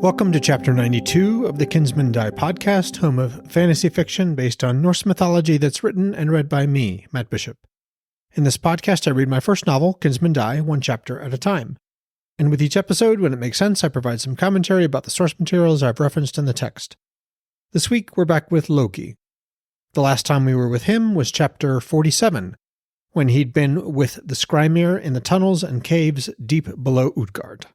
Welcome to Chapter 92 of the Kinsmen Die podcast, home of fantasy fiction based on Norse mythology that's written and read by me, Matt Bishop. In this podcast, I read my first novel, Kinsmen Die, one chapter at a time. And with each episode, when it makes sense, I provide some commentary about the source materials I've referenced in the text. This week, we're back with Loki. The last time we were with him was Chapter 47, when he'd been with the Skrymir in the tunnels and caves deep below Utgard.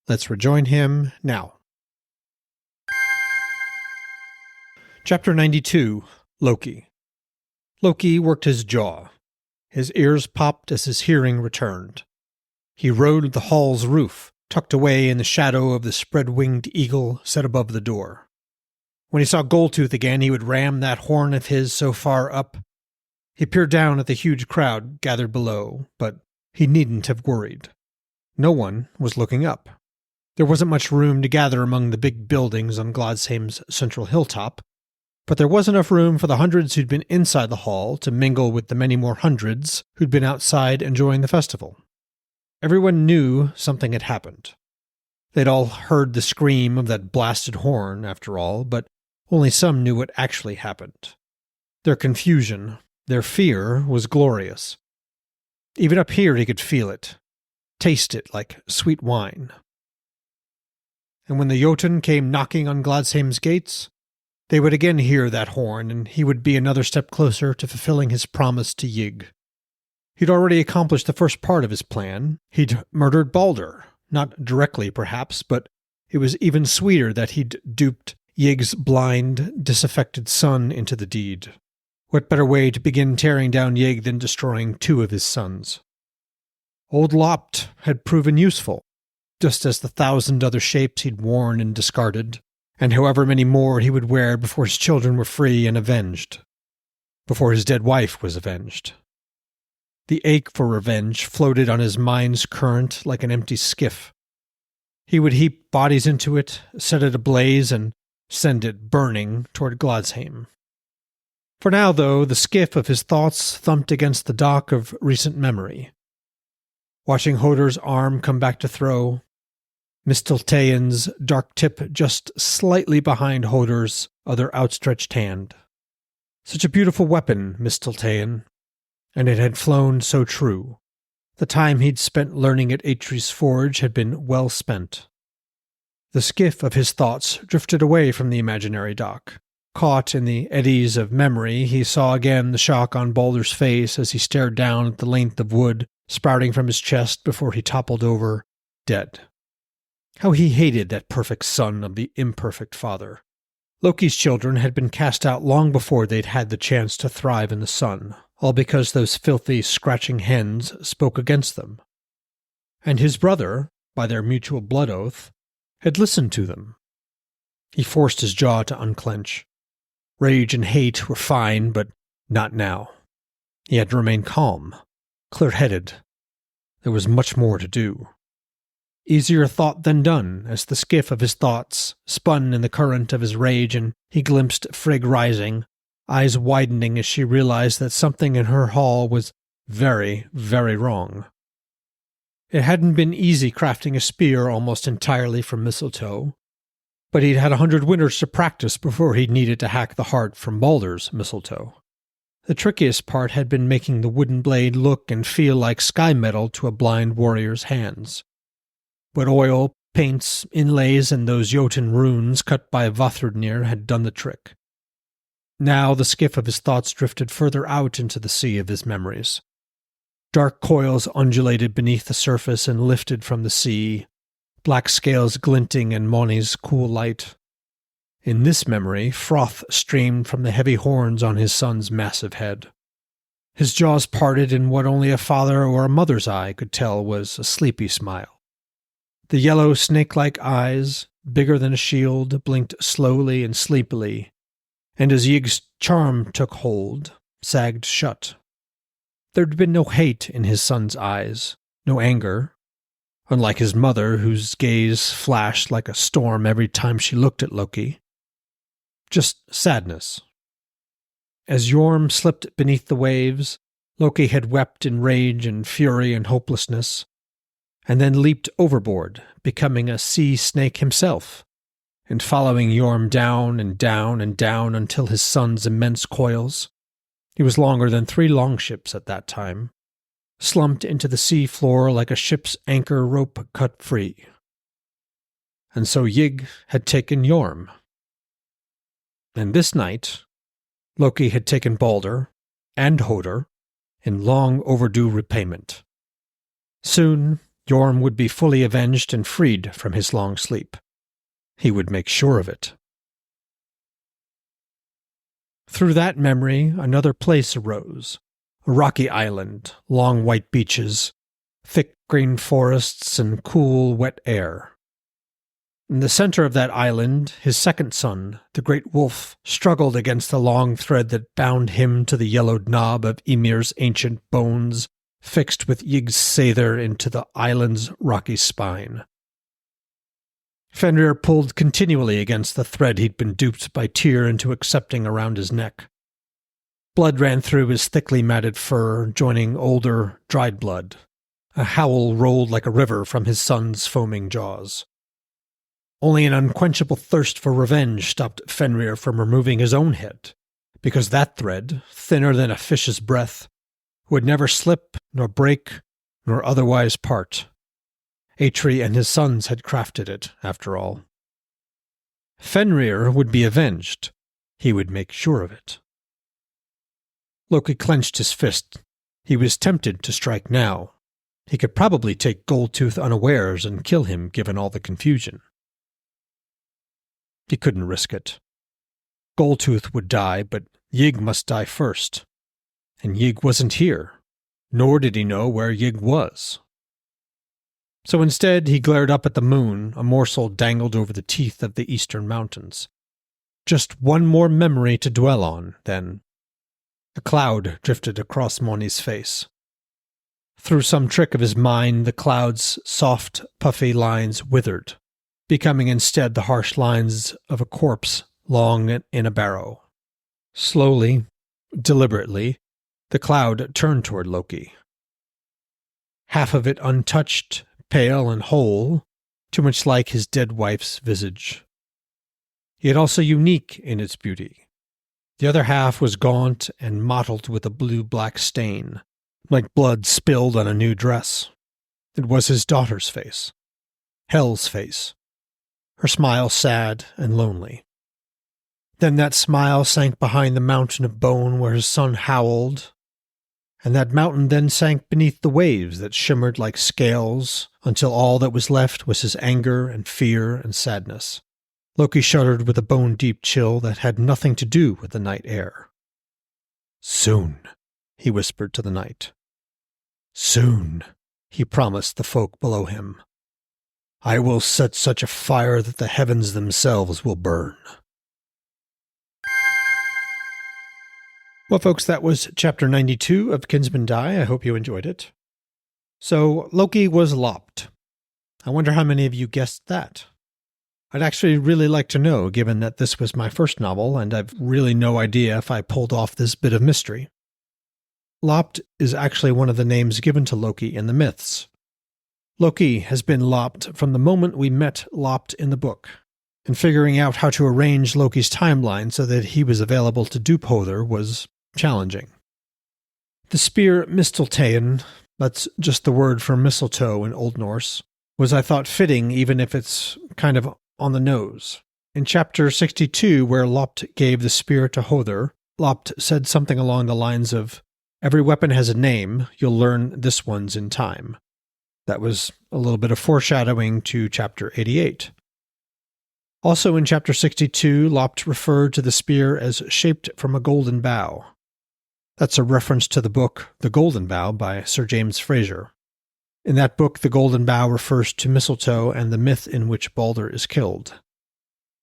Let's rejoin him now. Chapter 92, Loki. Loki worked his jaw. His ears popped as his hearing returned. He rode the hall's roof, tucked away in the shadow of the spread-winged eagle set above the door. When he saw Goldtooth again, he would ram that horn of his so far up. He peered down at the huge crowd gathered below, but he needn't have worried. No one was looking up. There wasn't much room to gather among the big buildings on Gladsheim's central hilltop, but there was enough room for the hundreds who'd been inside the hall to mingle with the many more hundreds who'd been outside enjoying the festival. Everyone knew something had happened. They'd all heard the scream of that blasted horn, after all, but only some knew what actually happened. Their confusion, their fear was glorious. Even up here he could feel it, taste it like sweet wine. And when the Jotun came knocking on Gladsheim's gates, they would again hear that horn, and he would be another step closer to fulfilling his promise to Ygg. He'd already accomplished the first part of his plan. He'd murdered Balder, not directly perhaps, but it was even sweeter that he'd duped Ygg's blind, disaffected son into the deed. What better way to begin tearing down Ygg than destroying two of his sons? Old Lopt had proven useful, just as the 1,000 other shapes he'd worn and discarded, and however many more he would wear before his children were free and avenged, before his dead wife was avenged. The ache for revenge floated on his mind's current like an empty skiff. He would heap bodies into it, set it ablaze, and send it burning toward Gladsheim. For now, though, the skiff of his thoughts thumped against the dock of recent memory. Watching Hodor's arm come back to throw, Mistelteion's dark tip just slightly behind Hodor's other outstretched hand. Such a beautiful weapon, Mistelteion, and it had flown so true. The time he'd spent learning at Atri's forge had been well spent. The skiff of his thoughts drifted away from the imaginary dock. Caught in the eddies of memory, he saw again the shock on Balder's face as he stared down at the length of wood sprouting from his chest before he toppled over, dead. How he hated that perfect son of the imperfect father. Loki's children had been cast out long before they'd had the chance to thrive in the sun, all because those filthy, scratching hens spoke against them. And his brother, by their mutual blood oath, had listened to them. He forced his jaw to unclench. Rage and hate were fine, but not now. He had to remain calm, clear-headed. There was much more to do. Easier thought than done, as the skiff of his thoughts spun in the current of his rage, and he glimpsed Frigg rising, eyes widening as she realized that something in her hall was very, very wrong. It hadn't been easy crafting a spear almost entirely from mistletoe, but he'd had 100 winters to practice before he'd needed to hack the heart from Balder's mistletoe. The trickiest part had been making the wooden blade look and feel like sky metal to a blind warrior's hands. But oil, paints, inlays, and those Jotun runes cut by Vafthrûdnir had done the trick. Now the skiff of his thoughts drifted further out into the sea of his memories. Dark coils undulated beneath the surface and lifted from the sea, black scales glinting in Moni's cool light. In this memory, froth streamed from the heavy horns on his son's massive head. His jaws parted in what only a father or a mother's eye could tell was a sleepy smile. The yellow snake-like eyes, bigger than a shield, blinked slowly and sleepily, and as Ygg's charm took hold, sagged shut. There'd been no hate in his son's eyes, no anger, unlike his mother, whose gaze flashed like a storm every time she looked at Loki. Just sadness. As Jorm slipped beneath the waves, Loki had wept in rage and fury and hopelessness, and then leaped overboard, becoming a sea snake himself, and following Jorm down and down and down until his son's immense coils, he was longer than 3 longships at that time, slumped into the sea floor like a ship's anchor rope cut free. And so Ygg had taken Jorm. And this night, Loki had taken Balder and Hoder in long overdue repayment. Soon, Jorm would be fully avenged and freed from his long sleep. He would make sure of it. Through that memory, another place arose, a rocky island, long white beaches, thick green forests, and cool, wet air. In the center of that island, his second son, the great wolf, struggled against the long thread that bound him to the yellowed knob of Ymir's ancient bones, fixed with Ygg's seidr into the island's rocky spine. Fenrir pulled continually against the thread he'd been duped by Tyr into accepting around his neck. Blood ran through his thickly matted fur, joining older, dried blood. A howl rolled like a river from his son's foaming jaws. Only an unquenchable thirst for revenge stopped Fenrir from removing his own head, because that thread, thinner than a fish's breath, would never slip, nor break, nor otherwise part. Atri and his sons had crafted it, after all. Fenrir would be avenged. He would make sure of it. Loki clenched his fist. He was tempted to strike now. He could probably take Goldtooth unawares and kill him, given all the confusion. He couldn't risk it. Goldtooth would die, but Ygg must die first. And Ygg wasn't here, nor did he know where Ygg was. So instead he glared up at the moon, a morsel dangled over the teeth of the eastern mountains. Just one more memory to dwell on, then. A cloud drifted across Moni's face. Through some trick of his mind, the cloud's soft, puffy lines withered, becoming instead the harsh lines of a corpse long in a barrow. Slowly, deliberately, the cloud turned toward Loki. Half of it untouched, pale and whole, too much like his dead wife's visage. Yet also unique in its beauty. The other half was gaunt and mottled with a blue-black stain, like blood spilled on a new dress. It was his daughter's face. Hel's face. Her smile sad and lonely. Then that smile sank behind the mountain of bone where his son howled, and that mountain then sank beneath the waves that shimmered like scales until all that was left was his anger and fear and sadness. Loki shuddered with a bone-deep chill that had nothing to do with the night air. "Soon," he whispered to the night. "Soon," he promised the folk below him. "I will set such a fire that the heavens themselves will burn." Well, folks, that was Chapter 92 of Kinsmen Die. I hope you enjoyed it. So, Loki was lopped. I wonder how many of you guessed that. I'd actually really like to know, given that this was my first novel, and I've really no idea if I pulled off this bit of mystery. Lopped is actually one of the names given to Loki in the myths. Loki has been lopped from the moment we met Lopped in the book, and figuring out how to arrange Loki's timeline so that he was available to dupe Hoder was challenging. The spear Misteltein, that's just the word for mistletoe in Old Norse, was, I thought, fitting even if it's kind of on the nose. In Chapter 62, where Lopt gave the spear to Hoder, Lopt said something along the lines of, "Every weapon has a name, you'll learn this one's in time." That was a little bit of foreshadowing to Chapter 88. Also in Chapter 62, Lopt referred to the spear as shaped from a golden bough. That's a reference to the book The Golden Bough by Sir James Frazer. In that book, the golden bough refers to mistletoe and the myth in which Balder is killed.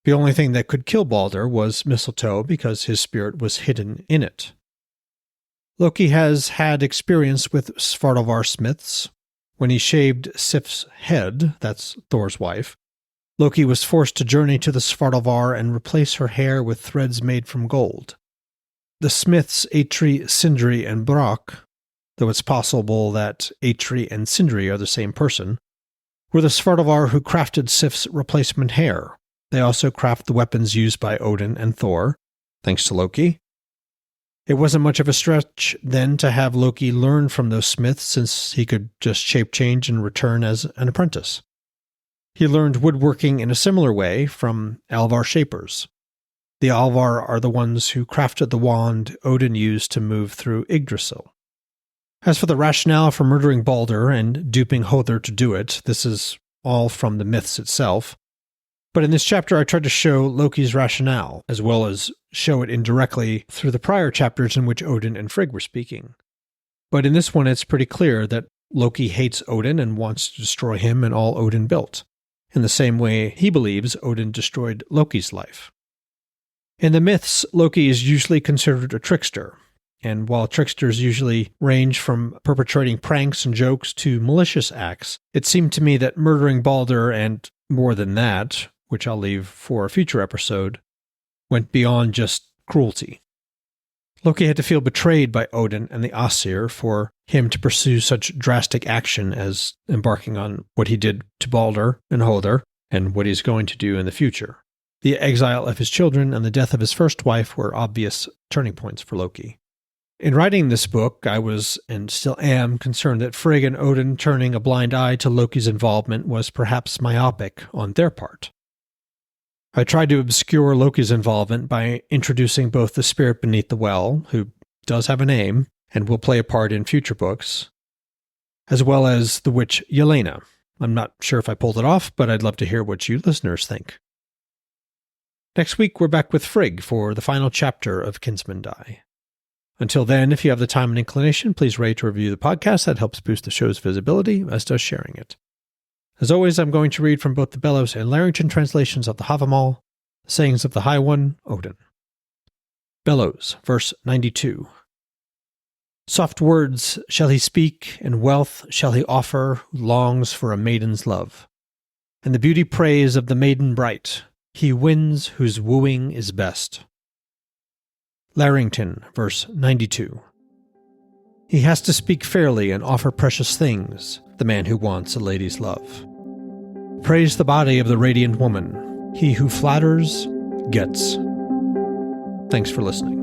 The only thing that could kill Balder was mistletoe because his spirit was hidden in it. Loki has had experience with Svartalvar smiths. When he shaved Sif's head, that's Thor's wife, Loki was forced to journey to the Svartalvar and replace her hair with threads made from gold. The smiths Atri, Sindri, and Brock, though it's possible that Atri and Sindri are the same person, were the Svartalvar who crafted Sif's replacement hair. They also craft the weapons used by Odin and Thor, thanks to Loki. It wasn't much of a stretch then to have Loki learn from those smiths, since he could just shape change and return as an apprentice. He learned woodworking in a similar way from Alvar shapers. The Alvar are the ones who crafted the wand Odin used to move through Yggdrasil. As for the rationale for murdering Balder and duping Hodr to do it, this is all from the myths itself. But in this chapter, I tried to show Loki's rationale, as well as show it indirectly through the prior chapters in which Odin and Frigg were speaking. But in this one, it's pretty clear that Loki hates Odin and wants to destroy him and all Odin built, in the same way he believes Odin destroyed Loki's life. In the myths, Loki is usually considered a trickster, and while tricksters usually range from perpetrating pranks and jokes to malicious acts, it seemed to me that murdering Balder and, more than that, which I'll leave for a future episode, went beyond just cruelty. Loki had to feel betrayed by Odin and the Aesir for him to pursue such drastic action as embarking on what he did to Balder and Hodr, and what he's going to do in the future. The exile of his children and the death of his first wife were obvious turning points for Loki. In writing this book, I was, and still am, concerned that Frigg and Odin turning a blind eye to Loki's involvement was perhaps myopic on their part. I tried to obscure Loki's involvement by introducing both the spirit beneath the well, who does have a name and will play a part in future books, as well as the witch Yelena. I'm not sure if I pulled it off, but I'd love to hear what you listeners think. Next week, we're back with Frigg for the final chapter of Kinsmen Die. Until then, if you have the time and inclination, please rate or review the podcast. That helps boost the show's visibility, as does sharing it. As always, I'm going to read from both the Bellows and Larrington translations of the Havamal, the sayings of the High One, Odin. Bellows, verse 92. Soft words shall he speak, and wealth shall he offer who longs for a maiden's love. And the beauty praise of the maiden bright, he wins whose wooing is best. Larrington, verse 92. He has to speak fairly and offer precious things, the man who wants a lady's love. Praise the body of the radiant woman. He who flatters, gets. Thanks for listening.